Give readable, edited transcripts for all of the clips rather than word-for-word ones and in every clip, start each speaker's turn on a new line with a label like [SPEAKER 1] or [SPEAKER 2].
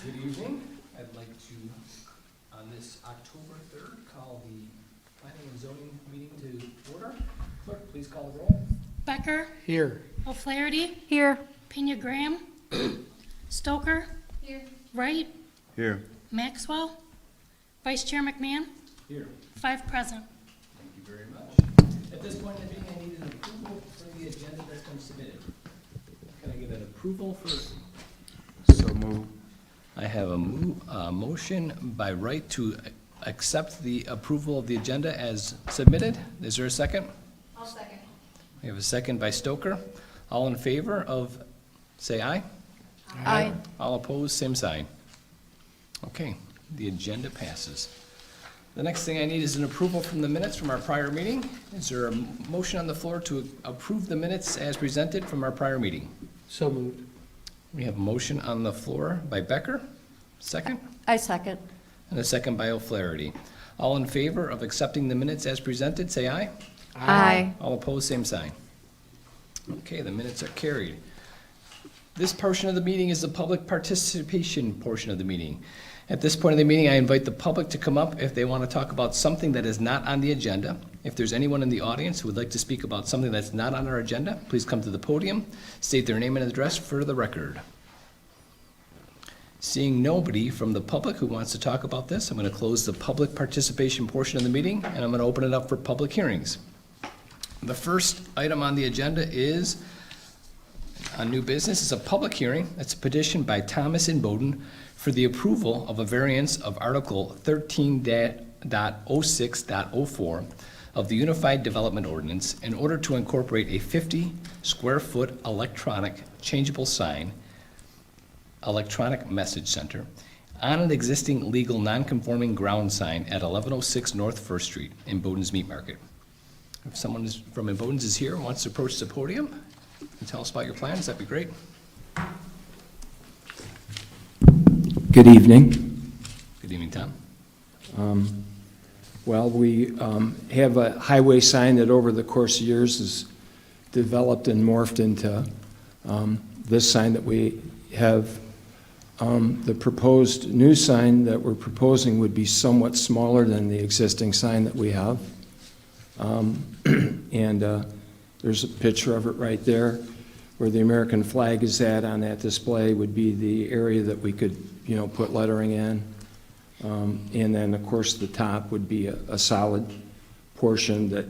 [SPEAKER 1] Good evening. I'd like to, on this October 3rd, call the Planning and Zoning meeting to order. Clerk, please call the roll.
[SPEAKER 2] Becker,
[SPEAKER 3] Here.
[SPEAKER 2] O'Flaherty,
[SPEAKER 4] Here.
[SPEAKER 2] Pena Graham, Stoker,
[SPEAKER 4] Here.
[SPEAKER 2] Wright,
[SPEAKER 5] Here.
[SPEAKER 2] Maxwell, Vice Chair McMahon,
[SPEAKER 1] Here.
[SPEAKER 2] 5 present.
[SPEAKER 1] Thank you very much. At this point in the meeting, I need an approval for the agenda that's been submitted. Can I get an approval for?
[SPEAKER 5] So move.
[SPEAKER 1] I have a motion by Wright to accept the approval of the agenda as submitted. Is there a second?
[SPEAKER 4] I'll second.
[SPEAKER 1] We have a second by Stoker. All in favor of, say aye.
[SPEAKER 4] Aye.
[SPEAKER 1] All opposed, same sign. Okay, the agenda passes. The next thing I need is an approval from the minutes from our prior meeting. Is there a motion on the floor to approve the minutes as presented from our prior meeting?
[SPEAKER 3] So moved.
[SPEAKER 1] We have a motion on the floor by Becker, second,
[SPEAKER 4] I second.
[SPEAKER 1] and a second by O'Flaherty. All in favor of accepting the minutes as presented, say aye.
[SPEAKER 4] Aye.
[SPEAKER 1] All opposed, same sign. Okay, the minutes are carried. This portion of the meeting is the public participation portion of the meeting. At this point in the meeting, I invite the public to come up if they want to talk about something that is not on the agenda. If there's anyone in the audience who would like to speak about something that's not on our agenda, please come to the podium, state their name and address for the record. Seeing nobody from the public who wants to talk about this, I'm going to close the public participation portion of the meeting, and I'm going to open it up for public hearings. The first item on the agenda is on new business. It's a public hearing. It's a petition by Thomas and Bowden for the approval of a variance of Article 13.06.04 of the Unified Development Ordinance in order to incorporate a 50-square-foot electronic changeable sign, electronic message center, on an existing legal non-conforming ground sign at 1106 North First Street in Bowden's Meat Market. If someone from Bowden's is here and wants to approach the podium and tell us about your plans, that'd be great.
[SPEAKER 6] Good evening.
[SPEAKER 1] Good evening, Tom.
[SPEAKER 6] Well, we have a highway sign that over the course of years has developed and morphed into this sign that we have. The proposed new sign that we're proposing would be somewhat smaller than the existing sign that we have. And there's a picture of it right there. Where the American flag is at on that display would be the area that we could, put lettering in. And then, of course, the top would be a solid portion that,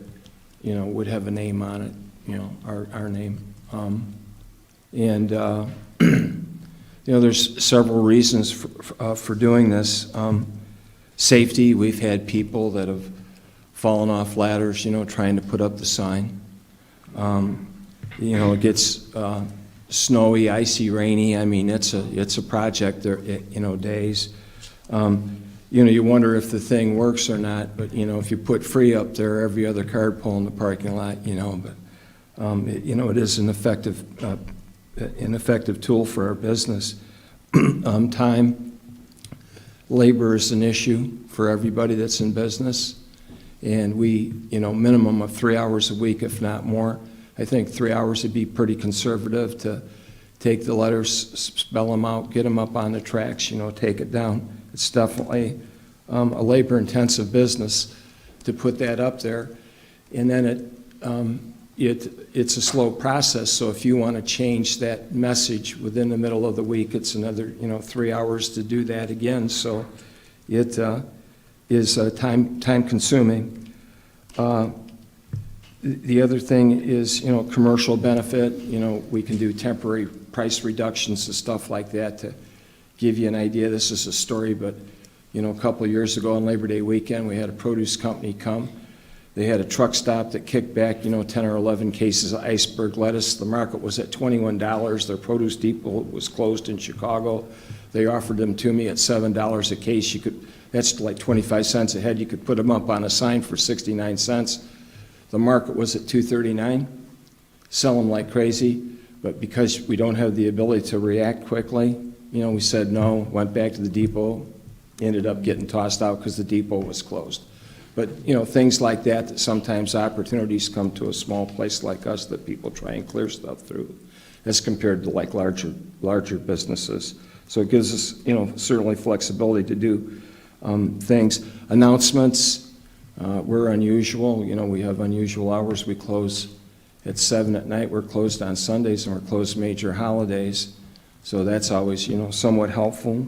[SPEAKER 6] would have a name on it, our name. There's several reasons for doing this. Safety, we've had people that have fallen off ladders, trying to put up the sign. It gets snowy, icy, rainy. I mean, it's a project there, days. You wonder if the thing works or not, but, if you put free up there, every other car pull in the parking lot, but, it is an effective tool for our business. Time, labor is an issue for everybody that's in business. And we, minimum of 3 hours a week, if not more. I think 3 hours would be pretty conservative to take the letters, spell them out, get them up on the tracks, take it down. It's definitely a labor-intensive business to put that up there. And then it's a slow process, so if you want to change that message within the middle of the week, it's another, 3 hours to do that again. So it is time-consuming. The other thing is, commercial benefit. We can do temporary price reductions and stuff like that to give you an idea. This is a story, but, a couple of years ago on Labor Day weekend, we had a produce company come. They had a truck stop that kicked back, 10 or 11 cases of iceberg lettuce. The market was at $21. Their produce depot was closed in Chicago. They offered them to me at $7 a case. That's like 25 cents a head. You could put them up on a sign for 69 cents. The market was at $2.39, sell them like crazy, but because we don't have the ability to react quickly, we said no, went back to the depot, ended up getting tossed out because the depot was closed. But, things like that sometimes opportunities come to a small place like us that people try and clear stuff through as compared to like larger businesses. So it gives us, certainly flexibility to do things. Announcements, we're unusual. We have unusual hours. We close at 7 at night. We're closed on Sundays, and we're closed major holidays. So that's always, somewhat helpful.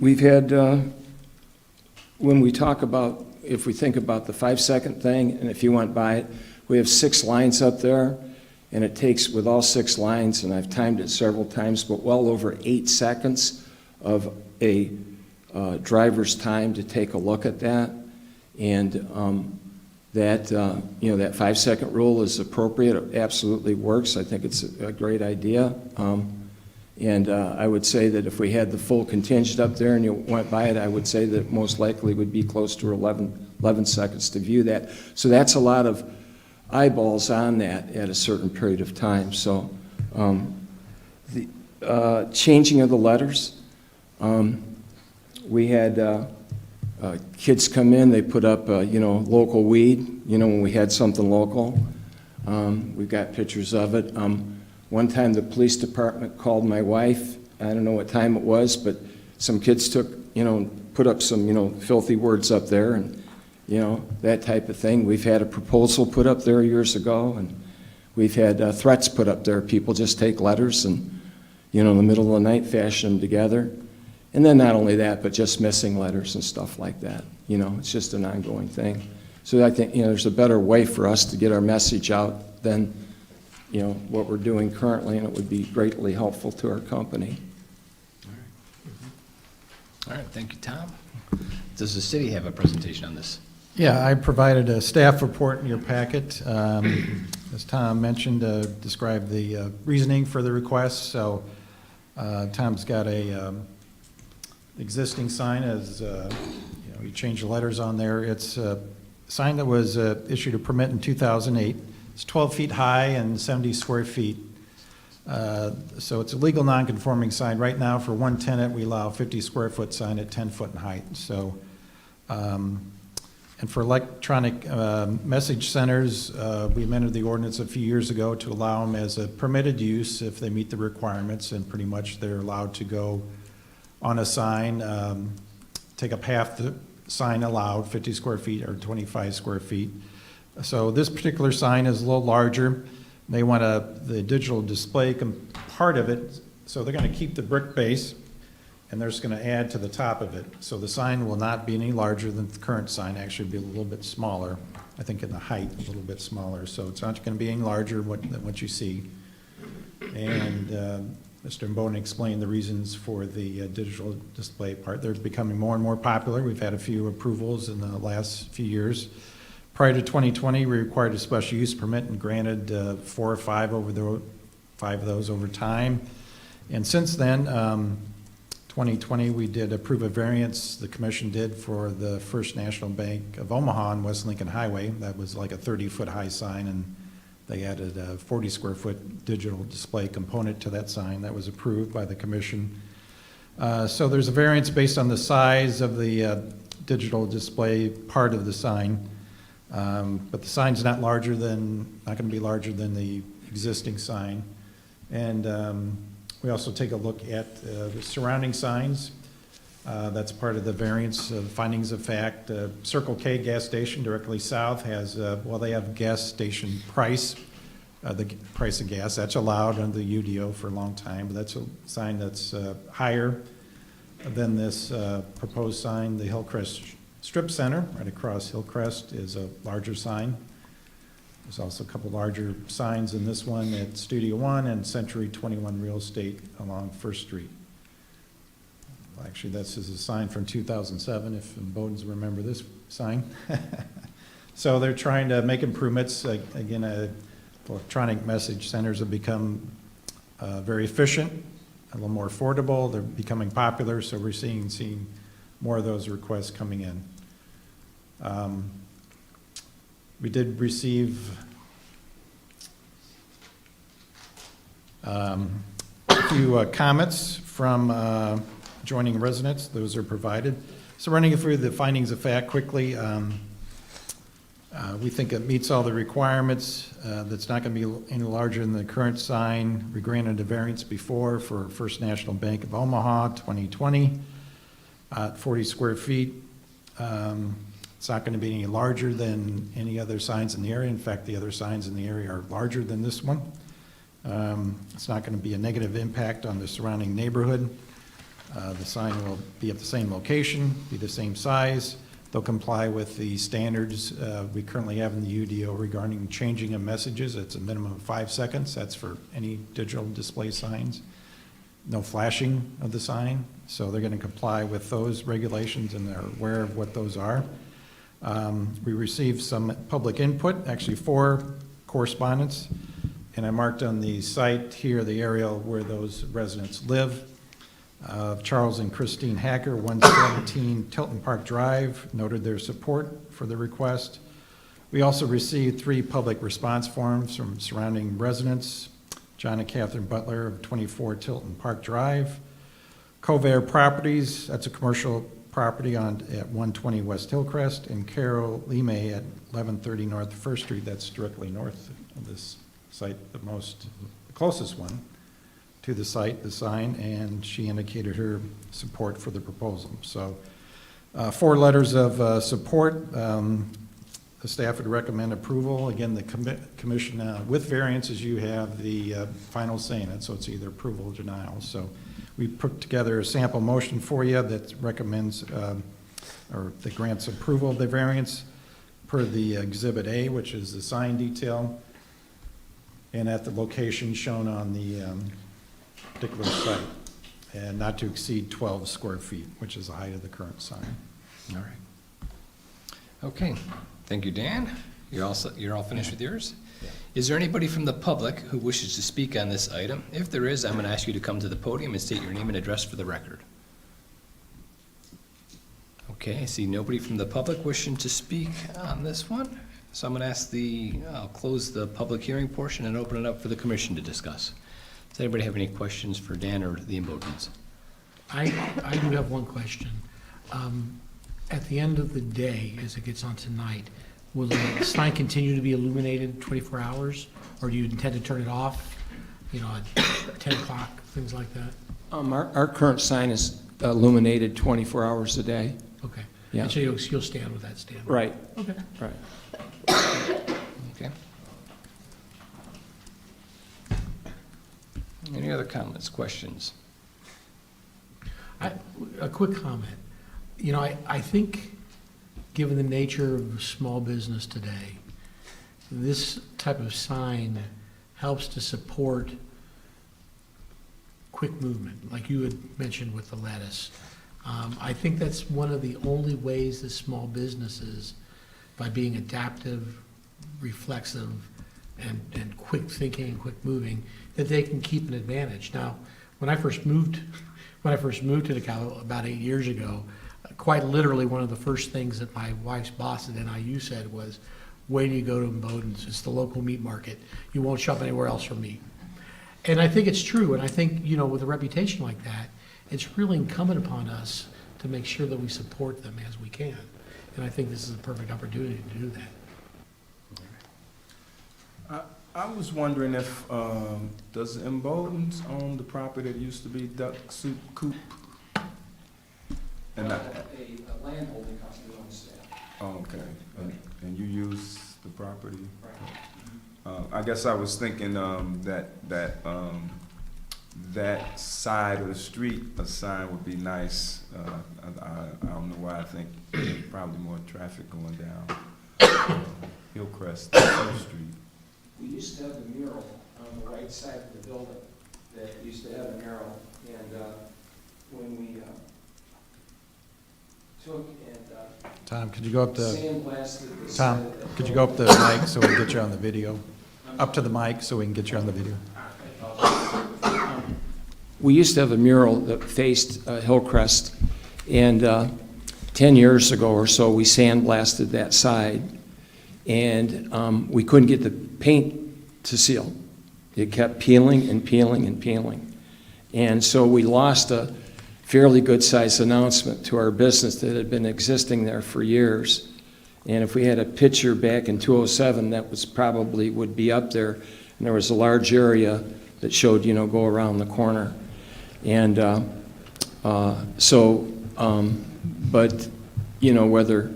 [SPEAKER 6] We've had, when we talk about, if we think about the 5-second thing, and if you went by it, we have 6 lines up there, and it takes, with all 6 lines, and I've timed it several times, but well over 8 seconds of a driver's time to take a look at that. And that 5-second rule is appropriate. It absolutely works. I think it's a great idea. And I would say that if we had the full contingent up there and you went by it, I would say that most likely would be close to 11 seconds to view that. So that's a lot of eyeballs on that at a certain period of time. So the changing of the letters, we had kids come in, they put up, local weed, when we had something local. We've got pictures of it. One time the police department called my wife. I don't know what time it was, but some kids put up some, filthy words up there and, that type of thing. We've had a proposal put up there years ago, and we've had threats put up there. People just take letters and, in the middle of the night, fashion them together. And then not only that, but just missing letters and stuff like that. It's just an ongoing thing. So I think, there's a better way for us to get our message out than, what we're doing currently, and it would be greatly helpful to our company.
[SPEAKER 1] All right, thank you, Tom. Does the city have a presentation on this?
[SPEAKER 3] Yeah, I provided a staff report in your packet. As Tom mentioned, described the reasoning for the request. So Tom's got a existing sign as, you change the letters on there. It's a sign that was issued a permit in 2008. It's 12 feet high and 70 square feet. So it's a legal non-conforming sign. Right now, for one tenant, we allow a 50 square foot sign at 10 foot in height. So, and for electronic message centers, we amended the ordinance a few years ago to allow them as a permitted use if they meet the requirements, and pretty much they're allowed to go on a sign, take up half the sign allowed, 50 square feet or 25 square feet. So this particular sign is a little larger. They want the digital display part of it, so they're going to keep the brick base, and they're just going to add to the top of it. So the sign will not be any larger than the current sign, actually be a little bit smaller. I think in the height, a little bit smaller. So it's not going to be any larger than what you see. And Mr. Bowden explained the reasons for the digital display part. They're becoming more and more popular. We've had a few approvals in the last few years. Prior to 2020, we required a special use permit and granted 4 or 5 of those over time. And since then, 2020, we did approve a variance, the commission did, for the First National Bank of Omaha on West Lincoln Highway. That was like a 30-foot high sign, and they added a 40 square foot digital display component to that sign. That was approved by the commission. So there's a variance based on the size of the digital display part of the sign. But the sign's not going to be larger than the existing sign. And we also take a look at the surrounding signs. That's part of the variance findings of fact. Circle K gas station directly south has, they have gas station price, the price of gas. That's allowed under the UDO for a long time, but that's a sign that's higher than this proposed sign. The Hillcrest Strip Center, right across Hillcrest, is a larger sign. There's also a couple larger signs in this one at Studio One and Century 21 Real Estate along First Street. Actually, this is a sign from 2007, if Bowden's remember this sign. So they're trying to make improvements. Again, electronic message centers have become very efficient, a little more affordable. They're becoming popular, so we're seeing more of those requests coming in. We did receive a few comments from adjoining residents. Those are provided. So running through the findings of fact quickly, We think it meets all the requirements. That's not going to be any larger than the current sign. We granted a variance before for First National Bank of Omaha, 2020, at 40 square feet. It's not going to be any larger than any other signs in the area. In fact, the other signs in the area are larger than this one. It's not going to be a negative impact on the surrounding neighborhood. The sign will be at the same location, be the same size. They'll comply with the standards we currently have in the UDO regarding changing of messages. It's a minimum of 5 seconds. That's for any digital display signs. No flashing of the sign. So they're going to comply with those regulations, and they're aware of what those are. We received some public input, actually 4 correspondence, and I marked on the site here the area where those residents live. Charles and Christine Hacker, 117 Tilton Park Drive, noted their support for the request. We also received 3 public response forms from surrounding residents. John and Catherine Butler of 24 Tilton Park Drive. Covair Properties, that's a commercial property at 120 West Hillcrest, and Carol Lime at 1130 North First Street, that's directly north of this site, the closest one to the site, the sign, and she indicated her support for the proposal. So 4 letters of support. The staff would recommend approval. Again, the commission, with variances, you have the final say in it, so it's either approval or denial. So we put together a sample motion for you that recommends or that grants approval of the variance per the Exhibit A, which is the sign detail, and at the location shown on the particular site, and not to exceed 12 square feet, which is the height of the current sign.
[SPEAKER 1] All right. Okay, thank you, Dan. You're all finished with yours? Is there anybody from the public who wishes to speak on this item? If there is, I'm going to ask you to come to the podium and state your name and address for the record. Okay, I see nobody from the public wishing to speak on this one. So I'm going to ask I'll close the public hearing portion and open it up for the commission to discuss. Does anybody have any questions for Dan or the Embodens?
[SPEAKER 7] I do have one question. At the end of the day, as it gets on tonight, will the sign continue to be illuminated 24 hours? Or do you intend to turn it off, at 10 o'clock, things like that?
[SPEAKER 6] Our current sign is illuminated 24 hours a day.
[SPEAKER 7] Okay.
[SPEAKER 6] Yeah.
[SPEAKER 7] And so you'll stand with that standard?
[SPEAKER 6] Right,
[SPEAKER 7] Okay.
[SPEAKER 6] right.
[SPEAKER 1] Okay. Any other comments, questions?
[SPEAKER 7] A quick comment. I think, given the nature of small business today, this type of sign helps to support quick movement, like you had mentioned with the lettuce. I think that's one of the only ways that small businesses, by being adaptive, reflexive, and quick thinking and quick moving, that they can keep an advantage. Now, when I first moved to DeKalb about 8 years ago, quite literally one of the first things that my wife's boss at NIU said was, "Wait till you go to Embodens. It's the local meat market. You won't shop anywhere else for meat." And I think it's true. And I think, with a reputation like that, it's really incumbent upon us to make sure that we support them as we can. And I think this is a perfect opportunity to do that.
[SPEAKER 5] I was wondering if, does Embodens own the property that used to be Duck Soup Coop? And
[SPEAKER 6] A landholding company owns that.
[SPEAKER 5] oh, okay, and you use the property? I guess I was thinking that side of the street, a sign would be nice. I don't know why I think there's probably more traffic going down Hillcrest, First Street.
[SPEAKER 6] We used to have the mural on the right side of the building that used to have a mural, and when we took and
[SPEAKER 3] Tom, could you go up the,
[SPEAKER 6] sandblasted the side
[SPEAKER 3] Tom,
[SPEAKER 6] of the
[SPEAKER 3] could you go up the mic so we can get you on the video? Up to the mic so we can get you on the video.
[SPEAKER 6] We used to have a mural that faced Hillcrest, and 10 years ago or so, we sandblasted that side, and we couldn't get the paint to seal. It kept peeling and peeling and peeling. And so we lost a fairly good-sized announcement to our business that had been existing there for years. And if we had a picture back in 2007, that was probably would be up there. And there was a large area that showed, go around the corner. And but, whether,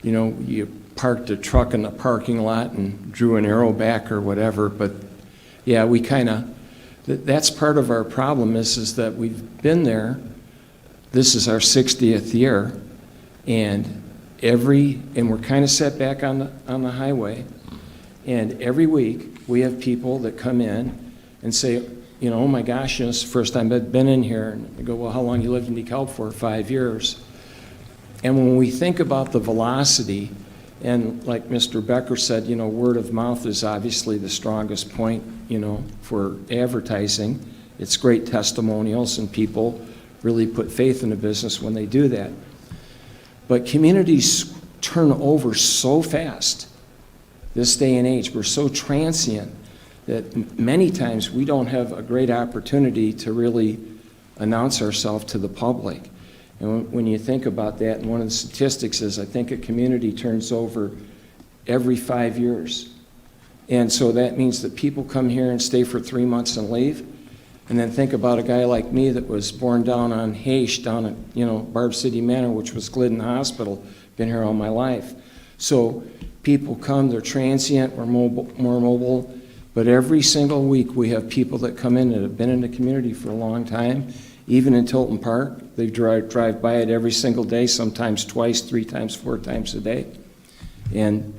[SPEAKER 6] you parked a truck in the parking lot and drew an arrow back or whatever, but yeah, we that's part of our problem is that we've been there. This is our 60th year, and we're kind of set back on the highway, and every week we have people that come in and say, oh my gosh, it's the first time I've been in here, and I go, well, how long you lived in DeKalb for? 5 years. And when we think about the velocity, and like Mr. Becker said, word of mouth is obviously the strongest point, for advertising. It's great testimonials, and people really put faith in the business when they do that. But communities turn over so fast this day and age. We're so transient that many times we don't have a great opportunity to really announce ourselves to the public. And when you think about that, and one of the statistics is I think a community turns over every 5 years. And so that means that people come here and stay for 3 months and leave. And then think about a guy like me that was born down on Haish, down at, Barb City Manor, which was Glidden Hospital, been here all my life. So people come, they're transient, we're more mobile, but every single week we have people that come in that have been in the community for a long time. Even in Tilton Park, they drive by it every single day, sometimes twice, 3 times, 4 times a day. And,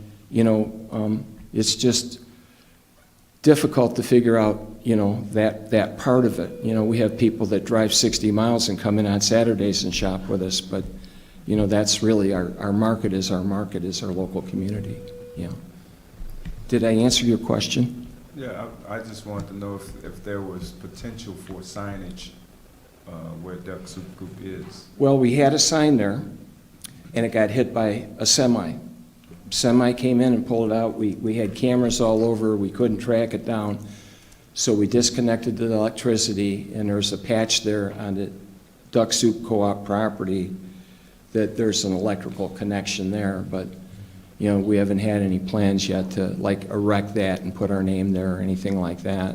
[SPEAKER 6] it's just difficult to figure out, that part of it. We have people that drive 60 miles and come in on Saturdays and shop with us, but, that's really our market is our local community, Did I answer your question?
[SPEAKER 5] Yeah, I just wanted to know if there was potential for signage where Duck Soup Group is.
[SPEAKER 6] Well, we had a sign there, and it got hit by a semi. Semi came in and pulled it out. We had cameras all over. We couldn't track it down. So we disconnected the electricity, and there's a patch there on the Duck Soup Co-op property that there's an electrical connection there. But, we haven't had any plans yet to, erect that and put our name there or anything like that.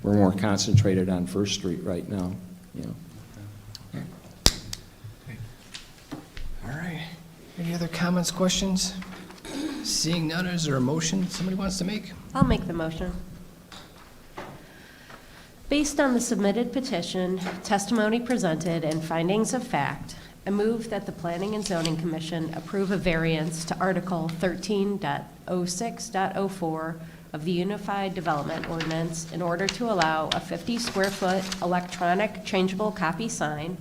[SPEAKER 6] We're more concentrated on First Street right now.
[SPEAKER 1] All right. Any other comments, questions? Seeing none, is there a motion somebody wants to make?
[SPEAKER 4] I'll make the motion. Based on the submitted petition, testimony presented, and findings of fact, I move that the Planning and Zoning Commission approve a variance to Article 13.06.04 of the Unified Development Ordinance in order to allow a 50-square-foot electronic changeable copy sign,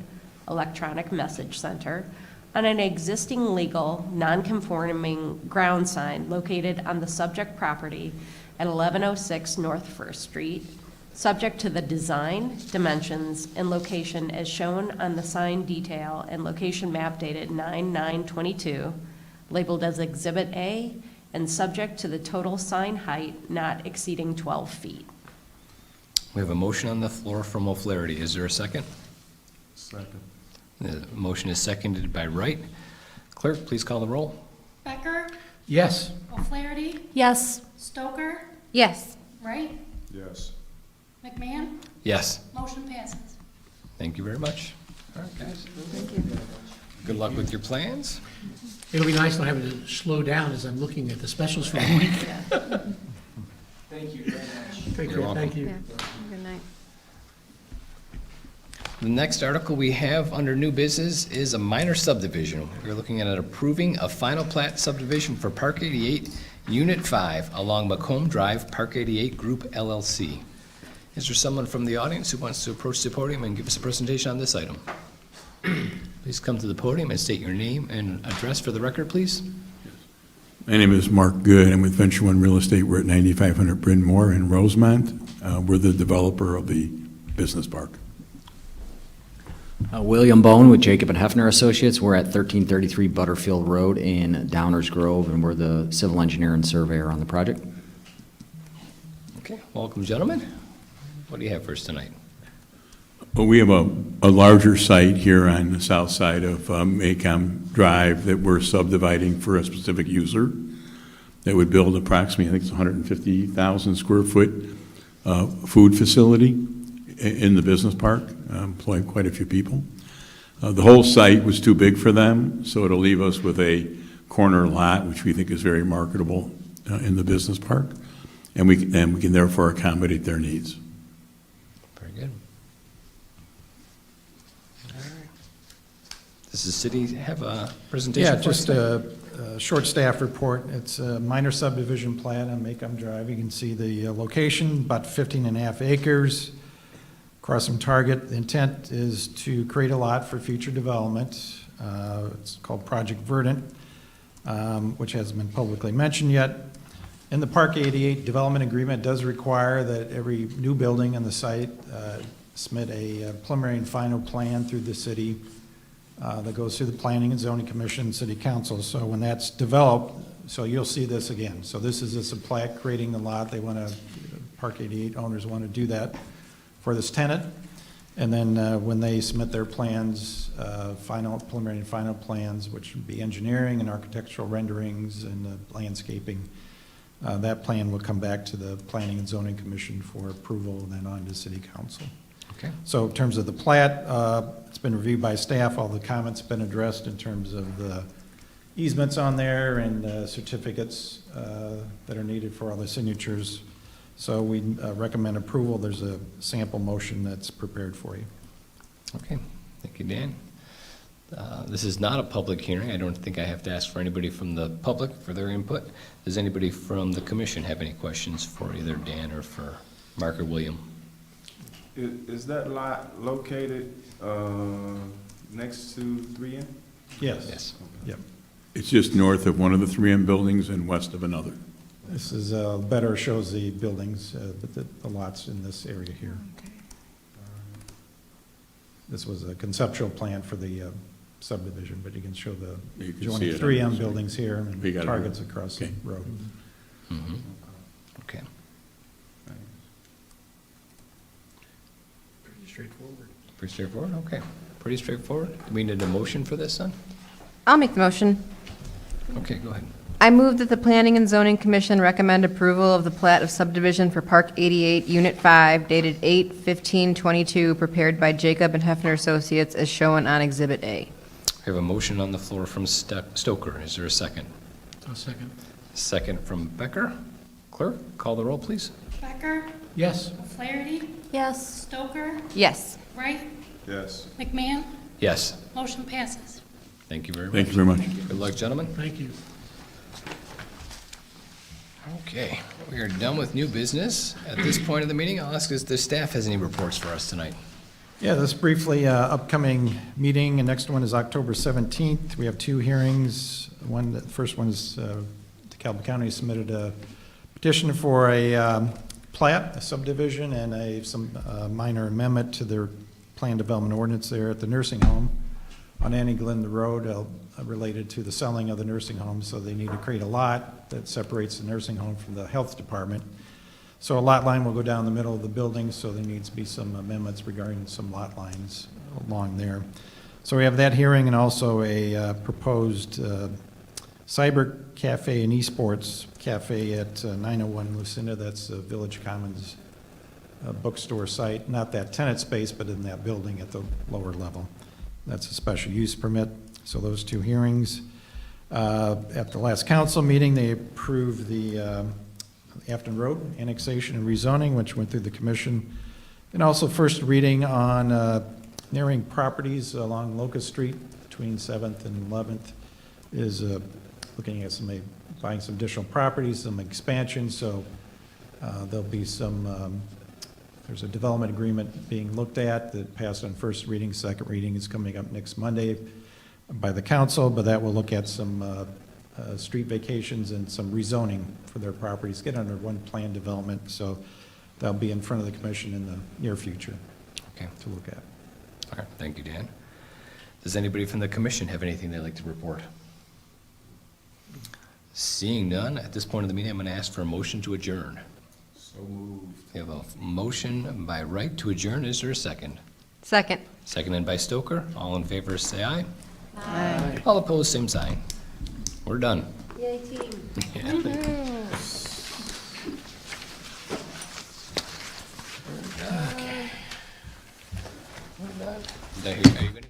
[SPEAKER 4] electronic message center, on an existing legal, non-conforming ground sign located on the subject property at 1106 North First Street, subject to the design, dimensions, and location as shown on the sign detail and location map dated 9/9/22, labeled as Exhibit A, and subject to the total sign height not exceeding 12 feet.
[SPEAKER 1] We have a motion on the floor from O'Flaherty. Is there a second?
[SPEAKER 5] Second.
[SPEAKER 1] The motion is seconded by Wright. Clerk, please call the roll.
[SPEAKER 2] Becker,
[SPEAKER 7] Yes.
[SPEAKER 2] O'Flaherty,
[SPEAKER 4] Yes.
[SPEAKER 2] Stoker,
[SPEAKER 4] Yes.
[SPEAKER 2] Wright,
[SPEAKER 5] Yes.
[SPEAKER 2] McMahon,
[SPEAKER 1] Yes.
[SPEAKER 2] motion passes.
[SPEAKER 1] Thank you very much. All right, guys. Thank you. Good luck with your plans.
[SPEAKER 7] It'll be nice not having to slow down as I'm looking at the specials for the week.
[SPEAKER 6] Thank you very much.
[SPEAKER 7] Take
[SPEAKER 1] You're
[SPEAKER 7] care,
[SPEAKER 1] welcome.
[SPEAKER 7] thank you.
[SPEAKER 4] Good night.
[SPEAKER 1] The next article we have under new business is a minor subdivision. We're looking at approving a final plat subdivision for Park 88, Unit 5, along Macomb Drive, Park 88 Group LLC. Is there someone from the audience who wants to approach the podium and give us a presentation on this item? Please come to the podium and state your name and address for the record, please.
[SPEAKER 8] My name is Mark Good. I'm with Venture One Real Estate. We're at 9500 Bryn Mawr in Rosemont. We're the developer of the business park.
[SPEAKER 9] William Bone with Jacob and Hefner Associates. We're at 1333 Butterfield Road in Downers Grove, and we're the civil engineer and surveyor on the project.
[SPEAKER 1] Okay, welcome, gentlemen. What do you have for us tonight?
[SPEAKER 8] Well, we have a larger site here on the south side of Macom Drive that we're subdividing for a specific user that would build approximately, I think it's 150,000 square foot food facility in the business park, employing quite a few people. The whole site was too big for them, so it'll leave us with a corner lot, which we think is very marketable in the business park, and we can therefore accommodate their needs.
[SPEAKER 1] Very good. Does the city have a presentation?
[SPEAKER 3] Yeah,
[SPEAKER 1] for us
[SPEAKER 3] just
[SPEAKER 1] tonight?
[SPEAKER 3] a short staff report. It's a minor subdivision plat on Macomb Drive. You can see the location, about 15.5 acres across from Target. The intent is to create a lot for future development. It's called Project Verdant, which hasn't been publicly mentioned yet. In the Park 88 development agreement, it does require that every new building on the site submit a preliminary and final plan through the city that goes through the Planning and Zoning Commission, City Council. So when that's developed, so you'll see this again. So this is just a plat creating the lot. They want to, Park 88 owners want to do that for this tenant. And then when they submit their plans, preliminary and final plans, which would be engineering and architectural renderings and landscaping, that plan will come back to the Planning and Zoning Commission for approval and then on to City Council.
[SPEAKER 1] Okay.
[SPEAKER 3] So in terms of the plat, it's been reviewed by staff. All the comments have been addressed in terms of the easements on there and certificates that are needed for all the signatures. So we recommend approval. There's a sample motion that's prepared for you.
[SPEAKER 1] Okay, thank you, Dan. This is not a public hearing. I don't think I have to ask for anybody from the public for their input. Does anybody from the commission have any questions for either Dan or for Mark or William?
[SPEAKER 5] Is that lot located next to 3M?
[SPEAKER 3] Yes.
[SPEAKER 1] Yes.
[SPEAKER 3] Yep.
[SPEAKER 8] It's just north of one of the 3M buildings and west of another.
[SPEAKER 3] This is better shows the buildings, but the lots in this area here. This was a conceptual plan for the subdivision, but you can show the
[SPEAKER 8] You can
[SPEAKER 3] joining
[SPEAKER 8] see it.
[SPEAKER 3] 3M buildings here
[SPEAKER 8] We got
[SPEAKER 3] and
[SPEAKER 8] it.
[SPEAKER 3] targets across the
[SPEAKER 8] Okay.
[SPEAKER 3] road.
[SPEAKER 1] Mm-hmm. Okay.
[SPEAKER 7] Pretty straightforward.
[SPEAKER 1] Pretty straightforward? Okay. Pretty straightforward. Do we need a motion for this, son?
[SPEAKER 10] I'll make the motion.
[SPEAKER 1] Okay, go ahead.
[SPEAKER 10] I move that the Planning and Zoning Commission recommend approval of the plat of subdivision for Park 88, Unit 5, dated 8/15/22, prepared by Jacob and Hefner Associates as shown on Exhibit A.
[SPEAKER 1] We have a motion on the floor from Stoker. Is there a second?
[SPEAKER 7] I'll second.
[SPEAKER 1] Second from Becker. Clerk, call the roll, please.
[SPEAKER 2] Becker,
[SPEAKER 7] Yes.
[SPEAKER 2] Flaherty,
[SPEAKER 10] Yes.
[SPEAKER 2] Stoker,
[SPEAKER 10] Yes.
[SPEAKER 2] Wright,
[SPEAKER 5] Yes.
[SPEAKER 2] McMahon.
[SPEAKER 1] Yes.
[SPEAKER 2] Motion passes.
[SPEAKER 1] Thank you very much.
[SPEAKER 8] Thank you very much.
[SPEAKER 1] Good luck, gentlemen.
[SPEAKER 7] Thank you.
[SPEAKER 1] Okay, we are done with new business. At this point of the meeting, I'll ask if the staff has any reports for us tonight.
[SPEAKER 3] Yeah, this briefly, upcoming meeting, and next one is October 17th. We have two hearings. The first one is DeKalb County submitted a petition for a plat, a subdivision, and some minor amendment to their plan development ordinance there at the nursing home on Annie Glenn Road related to the selling of the nursing home. So they need to create a lot that separates the nursing home from the health department. So a lot line will go down the middle of the building, so there needs to be some amendments regarding some lot lines along there. So we have that hearing and also a proposed cyber cafe and esports cafe at 901 Lucinda. That's the Village Commons bookstore site, not that tenant space, but in that building at the lower level. That's a special use permit. So those two hearings. At the last council meeting, they approved the Afton Road annexation and rezoning, which went through the commission. And also first reading on nearing properties along Locust Street between 7th and 11th is looking at buying some additional properties, some expansion. So there'll be some, there's a development agreement being looked at that passed on first reading. Second reading is coming up next Monday by the council, but that will look at some street vacations and some rezoning for their properties, get under one plan development. So that'll be in front of the commission in the near future
[SPEAKER 1] Okay.
[SPEAKER 3] to look at.
[SPEAKER 1] All right, thank you, Dan. Does anybody from the commission have anything they'd like to report? Seeing none, at this point of the meeting, I'm going to ask for a motion to adjourn.
[SPEAKER 5] So moved.
[SPEAKER 1] We have a motion by Wright to adjourn. Is there a second?
[SPEAKER 10] Second.
[SPEAKER 1] Seconded by Stoker. All in favor, say aye. Aye. All opposed, same sign. We're done.
[SPEAKER 4] Yay, team.
[SPEAKER 1] Are you gonna